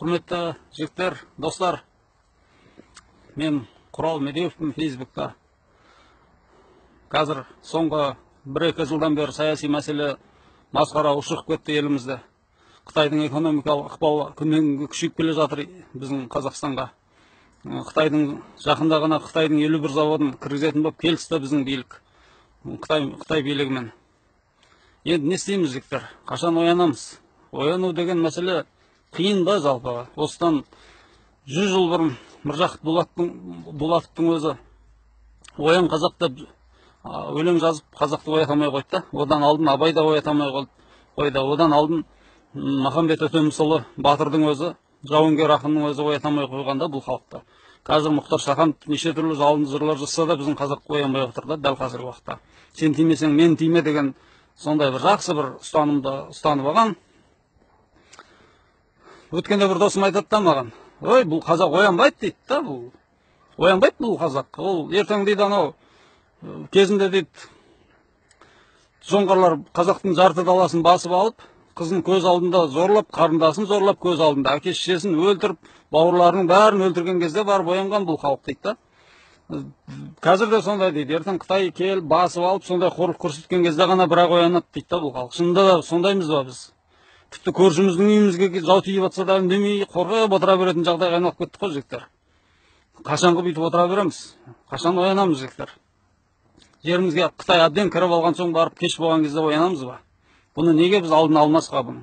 Құрметті жігіттер, достар, мен Құрал Медеевпін Фейсбукта. Қазір соңғы 1-2 жылдан бері саяси мәселе масқара ушығып кетті елімізде. Қытайдың экономикалық ықпалы күннен күшейіп келе жатыр біздің Қазақстанға. Қытайдың жақында ғана Қытайдың 51 заводын кіргізетін болып келісті біздің билік. Қытай билігімен. Енді не істейміз жігіттер? Қашан оянамыз? Ояну деген мәселе қиын ба жалпы? Осыдан 100 жыл бұрын Міржақып Дулатовтың өзі оян қазақ деп өлең жазып қазақты оята алмай қойды. Одан алдын Абай да оята алмай қойды. Одан алдын Махамбет Өтемісұлы Батырдың өзі, жауынгер ақынның өзі оята алмай қойғанда бұл халықты. Қазір Мұхтар Шаханов неше түрлі жалынды жырлар жазса да біздің қазақты оянбай отыр да дәл қазіргі уақытта. Сен тимесең мен тиме деген сондай бір жақсы бір ұстанымды ұстанып алған. Өткенде бір досым айтады да маған: "Ой, бұл қазақ оянбайды" дейді да, бұл. Оянбайды бұл қазақ. Ол ертең дейді анау кезінде дейді жоңғарлар қазақтың жарты даласын басып алып, қызын көз алдында зорлап, қарындасын зорлап көз алдында, әке-шешесін өлтіріп, бауырларының бәрін өлтірген кезде барып оянған бұл халық дейді да. Қазір де сондай дейді. Ертең Қытай келіп басып алып, сондай қорлық көрсеткен кезде ғана бірақ оянады дейді да бұл халық. Шынында да сондаймыз ба біз? Тіпті көршіміздің үйімізге жау тиіп жатса да үндемей қорғап отыра беретін жағдайға айналып кеттік қой жігіттер. Қашанғы бүйтіп отыра береміз? Қашан оянамыз жігіттер? Жерімізге Қытай әбден кіріп алған соң барып кеш болған кезде оянамыз ба? Бұны неге біз алдын алмасқа бұны?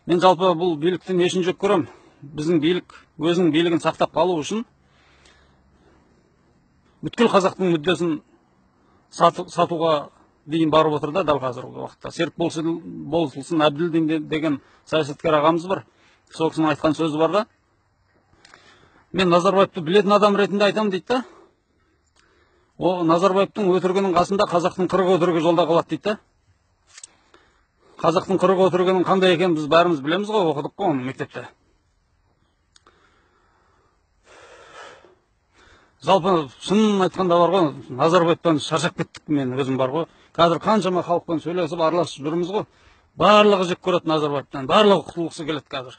Мен жалпы бұл билікті не үшін жек көремін? Біздің билік өзінің билігін сақтап қалу үшін бүткіл қазақтың мүддесін сатуға дейін барып отыр да дәл қазіргі уақытта. Серік Болысылсын Әбділдин деген саясаткер ағамыз бар. Сол кісінің айтқан сөзі бар да: "Мен Назарбаевты білетін адам ретінде айтамын" дейді да. О, Назарбаевтың өтірігінің қасында қазақтың 40 өтірігі жолда қалады дейді да. Қазақтың 40 өтірігінің қандай екенін біз бәріміз білеміз ғой, оқыдық қой оны мектепте. Жалпы шынын айтқанда бар ғой, Назарбаевтан шаршап кеттік мен өзім бар ғой. Қазір қаншама халықпен сөйлесіп араласып жүрміз ғой. Барлығы жек көреді Назарбаевтан, барлығы құтылғысы келеді қазір.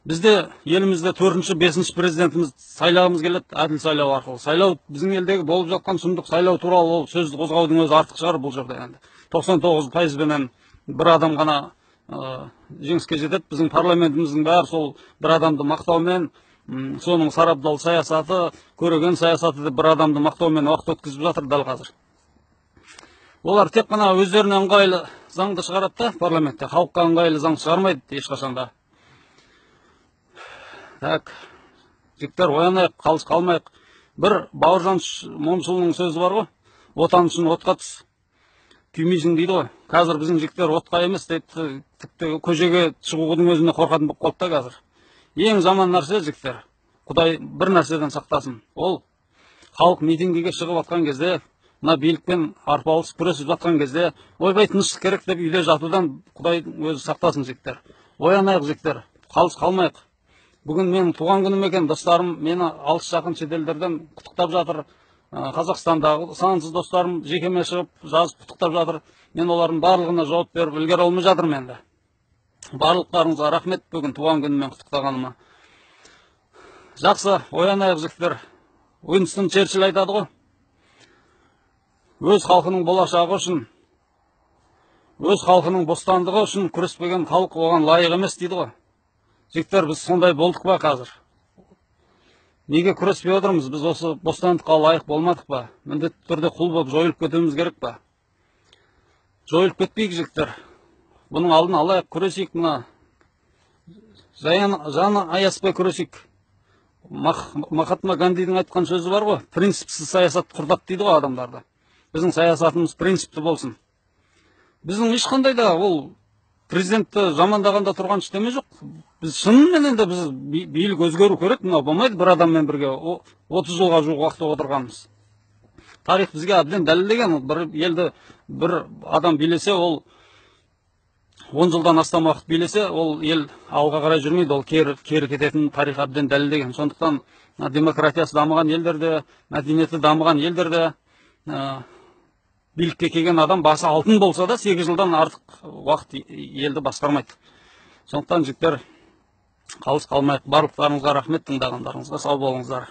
Бізде елімізде 4-ші, 5-ші президентіміз сайлауымыз келеді, әділ сайлау арқылы. Сайлау біздің елдегі болып жатқан сұмдық сайлау туралы ол сөзді қозғаудың өзі артық шығар бұл жерде енді. 99%-бенен бір адам ғана жеңіске жетеді. Біздің парламентіміздің бәрі сол бір адамды мақтаумен, соның сарабдал саясаты, көреген саясаты деп бір адамды мақтаумен уақыт өткізіп жатыр дәл қазір. Олар тек қана өздеріне ыңғайлы заңды шығарады да парламентте, халыққа ыңғайлы заң шығармайды ешқашанда. Так, жігіттер, оянайық, қалыс қалмайық. Бір Бауыржан Момышұлының сөзі бар ғой: "Отан үшін отқа түс, күймейсің" дейді ғой. Қазір біздің жігіттер отқа емес, тіпті көшеге шығудың өзіне қорқатын болып қалды да қазір. Ең жаман нәрсе жігіттер, Құдай бір нәрседен сақтасын. Ол халық митингіге шығып атқан кезде, мына билікпен арпалысып күресіп жатқан кезде, ойбай тыныштық керек деп үйде жатудан Құдай өзі сақтасын жігіттер. Оянайық жігіттер, қалыс қалмайық. Бүгін менің туған күнім екен, достарым мені алыс жақын шетелдерден құттықтап жатыр. Қазақстандағы сансыз достарым жекеме шығып жазып құттықтап жатыр. Мен олардың барлығына жауап беріп үлгере алмай жатырмын енді. Барлықтарыңызға рахмет бүгін туған күнімен құттықтағаныма. Жақсы, оянайық жігіттер. Уинстон Черчилль айтады ғой: "Өз халқының болашағы үшін, өз халқының бостандығы үшін күреспеген халық оған лайық емес" дейді ғой. Жігіттер, біз сондай болдық па қазір? Неге күреспей отырмыз? Біз осы бостандыққа лайық болмадық па? Міндетті түрде құл болып жойылып кетуіміз керек па? Жойылып кетпейік жігіттер. Бұның алдын алайық, күресейік, мына жаны аяспай күресейік. Махатма Гандидің айтқан сөзі бар ғой: "Принципсіз саясат құрдат" дейді ғой адамдарды. Біздің саясатымыз принципті болсын. Біздің ешқандай да ол президентті жамандағанда тұрған ештеме жоқ. Біз шынымен де біз билік өзгеру керек, мынау болмайды бір адаммен бірге 30 жылға жуық уақыт отырғанымыз. Тарих бізге әбден дәлелдеген, бір елді бір адам билесе, ол 10 жылдан астам уақыт билесе, ол ел алға қарай жүрмейді, ол кері кететін тарих әбден дәлелдеген. Сондықтан демократиясы дамыған елдерде, мәдениеті дамыған елдерде билікке келген адам басы алтын болса да 8 жылдан артық уақыт елді басқармайды. Сондықтан жігіттер, қалыс қалмайық. Барлықтарыңызға рахмет, тыңдағандарыңызға сау болыңыздар.